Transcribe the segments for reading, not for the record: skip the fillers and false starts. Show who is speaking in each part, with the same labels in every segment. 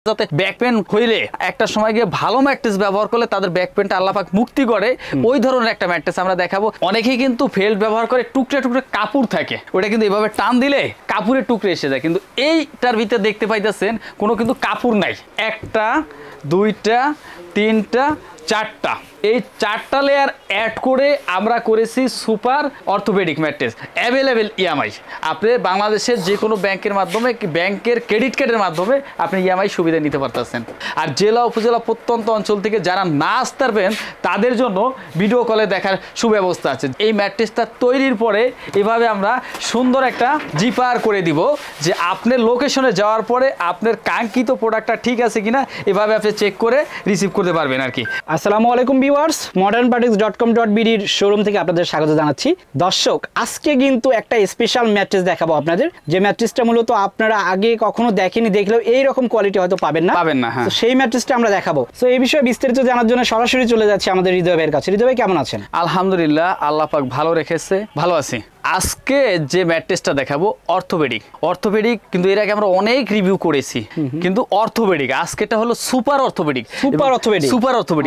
Speaker 1: যাতে back pain হইলে একটা সময় গিয়ে ভালো ম্যাট্রেস ব্যবহার করলে তাদের ব্যাক পেনটা আল্লাহ পাক মুক্তি করে ওই ধরনের একটা ম্যাট্রেস আমরা দেখাবো। অনেকেই কিন্তু ফেল্ট ব্যবহার করে টুকরে টুকরে কাপড় থাকে, ওটা কিন্তু এভাবে টান দিলে কাপড়ের টুকরে এসে যায়, কিন্তু এইটার ভিতরে দেখতে পাইতেছেন কোনো কিন্তু কাপড় নাই। একটা দুইটা তিনটা চারটা, এই চারটা লেয়ার অ্যাড করে আমরা করেছি super orthopedic mattress. Available EMI, আপনি বাংলাদেশের যে কোনো ব্যাংকের মাধ্যমে, ব্যাংকের ক্রেডিট কার্ডের মাধ্যমে আপনি ইএমআই সুবিধা নিতে পারতেছেন। আর জেলা উপজেলা প্রত্যন্ত অঞ্চল থেকে যারা না আসতে পারবেন তাদের জন্য ভিডিও কলে দেখার সুব্যবস্থা আছে। এই ম্যাট্রেসটা তৈরির পরে এভাবে আমরা সুন্দর একটা জিপার করে দিব, যে আপনার লোকেশনে যাওয়ার পরে আপনার কাঙ্ক্ষিত প্রোডাক্টটা ঠিক আছে কিনা এভাবে আপনি চেক করে রিসিভ করতে পারবেন আর কি।
Speaker 2: আসসালামু আলাইকুম ভিউয়ার্স, modernpartix.com.bd শোরুম থেকে আপনাদের স্বাগত জানাচ্ছি। দর্শক, আজকে কিন্তু একটা স্পেশাল ম্যাট্রেস দেখাবো আপনাদের, যে ম্যাট্রেসটা মূলত আপনারা আগে কখনো দেখেনি, দেখলেও এইরকম কোয়ালিটি হয়তো পাবেন না।
Speaker 1: হ্যাঁ,
Speaker 2: সেই ম্যাট্রেসটা আমরা দেখাবো। তো এই বিষয়ে বিস্তারিত জানার জন্য সরাসরি চলে যাচ্ছে আমাদের হৃদয় ভাইয়ের কাছে। হৃদয় ভাই, কেমন আছেন?
Speaker 1: আলহামদুলিল্লাহ, আল্লাহ পাক ভালো রেখেছে, ভালো আছি। আজকে যে ম্যাট্রেসটা দেখাবো অর্থোপেডিক কিন্তু এর আগে আমরা অনেক রিভিউ করেছি, কিন্তু অর্থোপেডিক আজকেটা হলো সুপার অর্থোপেডিক।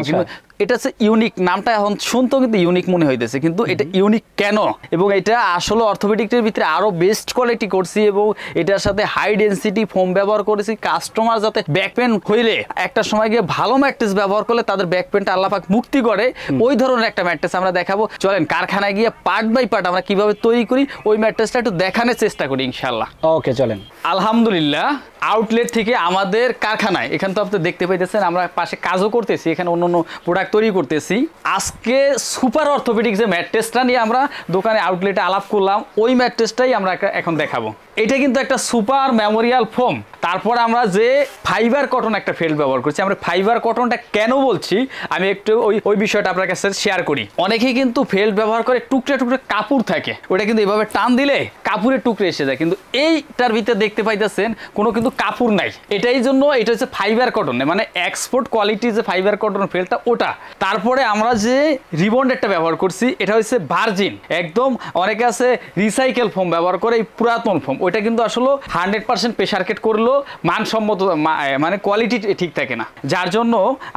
Speaker 1: কিন্তু এটা হচ্ছে ইউনিক, নামটা এখন শুনতেও কিন্তু ইউনিক মনে হইতেছে, কিন্তু এটা ইউনিক কেন, এবং এটা আসলে অর্থোপেডিকের ভিতরে আরো বেস্ট কোয়ালিটি করছি এবং এটার সাথে হাই ডেনসিটি ফোম ব্যবহার করেছি। কাস্টমার যাতে ব্যাক পেন হইলে একটা সময় গিয়ে ভালো ম্যাট্রেস ব্যবহার করলে তাদের ব্যাক পেনটা আল্লাহ পাক মুক্তি করে ওই ধরনের একটা ম্যাট্রেস আমরা দেখাবো। চলেন কারখানায় গিয়ে পার্ট বাই পার্ট আমরা কিভাবে তৈরি করি ওই ম্যাট্রেসটা একটু দেখানোর চেষ্টা করি ইনশাল্লাহ।
Speaker 2: ওকে, চলেন।
Speaker 1: আলহামদুলিল্লাহ, আউটলেট থেকে আমাদের কারখানায়, এখানে তো আপনি দেখতে পাইতেছেন আমরা পাশে কাজও করতেছি, এখানে অন্য প্রোডাক্ট তৈরি করতেছি। আজকে সুপার অর্থোপেডিক যে ম্যাট্রেসটা নিয়ে আমরা দোকানে আউটলেটে আলাপ করলাম, ওই ম্যাট্রেসটাই আমরা এখন দেখাবো। এটা কিন্তু একটা সুপার মেমোরিয়াল ফোম, তারপর আমরা যে ফাইবার কটন একটা ফেল্ট ব্যবহার করছি। আমরা ফাইবার কটনটা কেন বলছি আমি একটু ওই বিষয়টা আপনার কাছে শেয়ার করি। অনেকেই কিন্তু ফেল্ট ব্যবহার করে টুকরে টুকরে কাপড় থাকে, ওটা কিন্তু এভাবে টান দিলে কাপড়ের টুকরে এসে যায়, কিন্তু এইটার ভিতরে দেখতে পাইতেছেন কোনো কিন্তু কাপড় নাই। এটাই জন্য এটা হচ্ছে ফাইবার কটন, মানে এক্সপোর্ট কোয়ালিটি যে ফাইবার কটন ফেল্টটা ওটা। তারপরে আমরা যে রিবন্ডেডটা ব্যবহার করছি এটা হচ্ছে ভার্জিন, একদম অনেকে আছে রিসাইকেল ফোম ব্যবহার করে, এই পুরাতন ফোম, ওইটা কিন্তু আসলে 100% প্রেসার কেট করলেও মানসম্মত মানে কোয়ালিটি ঠিক থাকে না, যার জন্য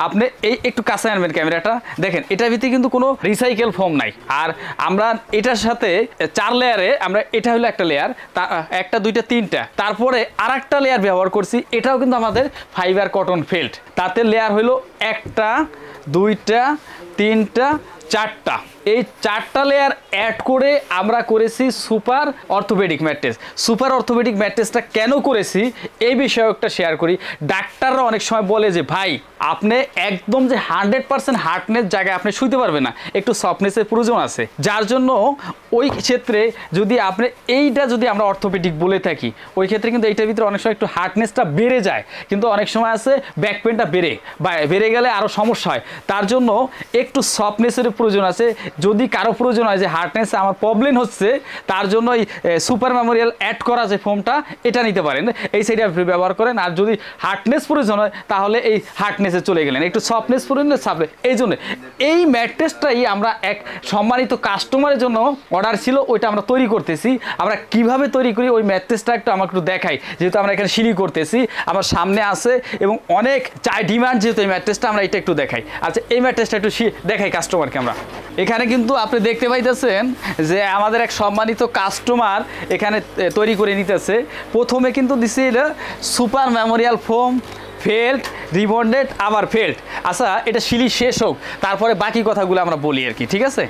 Speaker 1: আপনি এই একটু কাছে আনবেন ক্যামেরাটা, দেখেন এটার ভিতরে কিন্তু কোনো রিসাইকেল ফোম নাই। আর আমরা এটার সাথে 4 লেয়ারে, আমরা এটা হলো একটা লেয়ার, একটা দুইটা তিনটা, তারপরে আর একটা লেয়ার ব্যবহার করছি, এটাও কিন্তু আমাদের ফাইবার কটন ফেল্ট। তাতে লেয়ার হলো একটা দুইটা তিনটা চারটা, এই 4টা লেয়ার অ্যাড করে আমরা করেছি super orthopedic mattress. Super orthopedic ম্যাট্রেসটা কেন করেছি এই বিষয়ে একটা শেয়ার করি। ডাক্তাররা অনেক সময় বলে যে ভাই আপনি একদম যে 100% হার্ডনেস জায়গায় আপনি শুইতে পারবেন না, একটু সফটনেসের প্রয়োজন আছে, যার জন্য ওই ক্ষেত্রে যদি আপনি এইটা যদি আমরা অর্থোপেডিক বলে থাকি, ওই ক্ষেত্রে কিন্তু এইটার ভিতরে অনেক সময় একটু হার্ডনেসটা বেড়ে যায়, কিন্তু অনেক সময় আছে ব্যাক পেনটা বেড়ে গেলে আরও সমস্যা হয়, তার জন্য একটু সফটনেসের প্রয়োজন আছে। যদি কারো প্রয়োজন হয় যে হার্ডনেস আমার প্রবলেম হচ্ছে, তার জন্য এই সুপার মেমোরিয়াল অ্যাড করা যে ফোমটা এটা নিতে পারেন, এই সাইডে আপনি ব্যবহার করেন। আর যদি হার্ডনেস প্রয়োজন হয় তাহলে এই হার্ডনেসে চলে গেলেন, একটু সফটনেস প্রয়োজন সাপে। এই জন্য এই ম্যাট্রেসটাই আমরা এক সম্মানিত কাস্টমারের জন্য অর্ডার ছিল, ওইটা আমরা তৈরি করতেছি। আমরা কিভাবে তৈরি করি ওই ম্যাট্রেসটা একটু আমাকে একটু দেখাই, যেহেতু আমরা এখানে সিঁড়ি করতেছি, আমার সামনে আছে এবং অনেক চাই ডিমান্ড যেহেতু এই ম্যাট্রেসটা, আমরা এটা একটু দেখাই। আচ্ছা, এই ম্যাট্রেসটা একটু দেখাই কাস্টমারকে আমরা। এখানে কিন্তু আপনি দেখতে পাইতেছেন যে আমাদের এক সম্মানিত কাস্টমার এখানে তৈরি করে নিতেছে। প্রথমে কিন্তু দিছে এটা super Memorial foam, felt, rebonded, আবার ফেল্ট। আচ্ছা, এটা সিলি শেষ হোক, তারপরে বাকি কথাগুলো আমরা বলি আর কি, ঠিক আছে?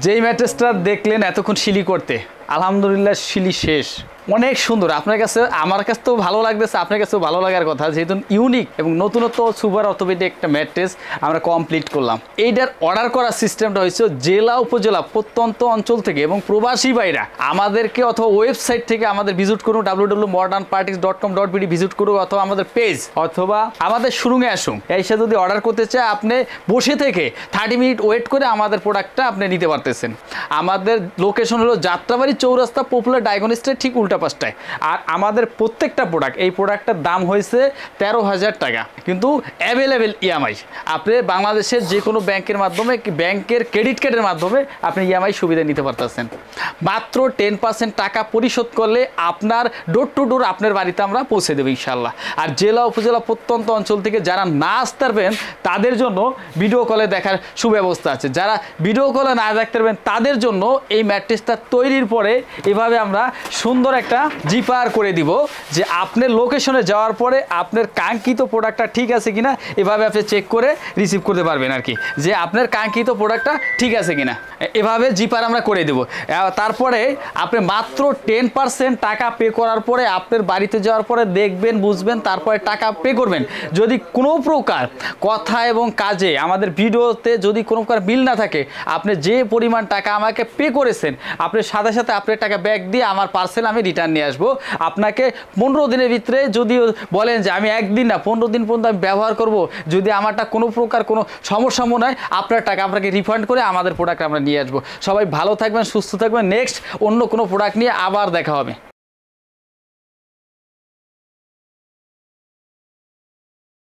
Speaker 1: যেই ম্যাট্রেসটা দেখলেন এতক্ষণ সিলি করতে, আলহামদুলিল্লাহ সিলি শেষ, অনেক সুন্দর। আপনার কাছে, আমার কাছে তো ভালো লাগতেছে, আপনার কাছেও ভালো লাগার কথা, যেহেতু ইউনিক এবং নতুনত্ব সুপার অর্থোপেডিক একটা ম্যাট্রেস আমরা কমপ্লিট করলাম। এইটার অর্ডার করার সিস্টেমটা হয়েছে জেলা উপজেলা প্রত্যন্ত অঞ্চল থেকে এবং প্রবাসী ভাইরা আমাদেরকে অথবা ওয়েবসাইট থেকে আমাদের ভিজিট করুন, www.modernpartix.com.bd ভিজিট করুন, অথবা আমাদের পেজ অথবা আমাদের শোরুমে আসুন। এসে যদি অর্ডার করতে চায় আপনি বসে থেকে 30 মিনিট ওয়েট করে আমাদের প্রোডাক্টটা আপনি নিতে পারতেছেন। আমাদের লোকেশন হলো যাত্রাবাড়ি চৌরাস্তা পপুলার ডায়াগনস্টের ঠিক উল্টা পাশটায়। আর আমাদের প্রত্যেকটা প্রোডাক্ট, এই প্রোডাক্টটার দাম হয়েছে 13,000 টাকা, কিন্তু অ্যাভেলেবেল ইএমআই। আপনি বাংলাদেশের যে কোনো ব্যাংকের মাধ্যমে, ব্যাংকের ক্রেডিট কার্ডের মাধ্যমে আপনি ইএমআই সুবিধা নিতে পারতেছেন। মাত্র 10% টাকা পরিশোধ করলে আপনার ডোর টু ডোর আপনার বাড়িতে আমরা পৌঁছে দেবো ইনশাল্লাহ। আর জেলা উপজেলা প্রত্যন্ত অঞ্চল থেকে যারা না আসতে পারবেন তাদের জন্য ভিডিও কলে দেখার সুব্যবস্থা আছে। যারা ভিডিও কলে না দেখতে পারবেন তাদের জন্য এই ম্যাট্রেসটা তৈরির পরে এভাবে আমরা সুন্দর একটা জিপার করে দিব, যে আপনার লোকেশনে যাওয়ার পরে আপনার কাঙ্ক্ষিত প্রোডাক্টটা ঠিক আছে কিনা এভাবে আপনি চেক করে রিসিভ করতে পারবেন আর কি, যে আপনার কাঙ্ক্ষিত প্রোডাক্টটা ঠিক আছে কিনা এভাবে জিপার আমরা করে দেব। তারপরে আপনি মাত্র 10% টাকা পে করার পরে আপনার বাড়িতে যাওয়ার পরে দেখবেন, বুঝবেন, তারপরে টাকা পে করবেন। যদি কোনো প্রকার কথা এবং কাজে আমাদের ভিডিওতে যদি কোনো প্রকার মিল না থাকে, আপনি যে পরিমাণ টাকা আমাকে পে করেছেন আপনার সাথে সাথে আপনার টাকা ব্যাক দিয়ে আমার পার্সেল আমি রিটার্ন নিয়ে আসবো। আপনাকে 15 দিনের ভিতরে যদি বলেন যে আমি একদিন না 15 দিন পর্যন্ত আমি ব্যবহার করব, যদি আমারটা কোনো প্রকার কোনো সমস্যা মনে হয় আপনার টাকা আপনাকে রিফান্ড করে আমাদের প্রোডাক্ট আমরা নিয়ে আসবো। সবাই ভালো থাকবেন, সুস্থ থাকবেন। নেক্সট অন্য কোনো প্রোডাক্ট নিয়ে আবার দেখা হবে।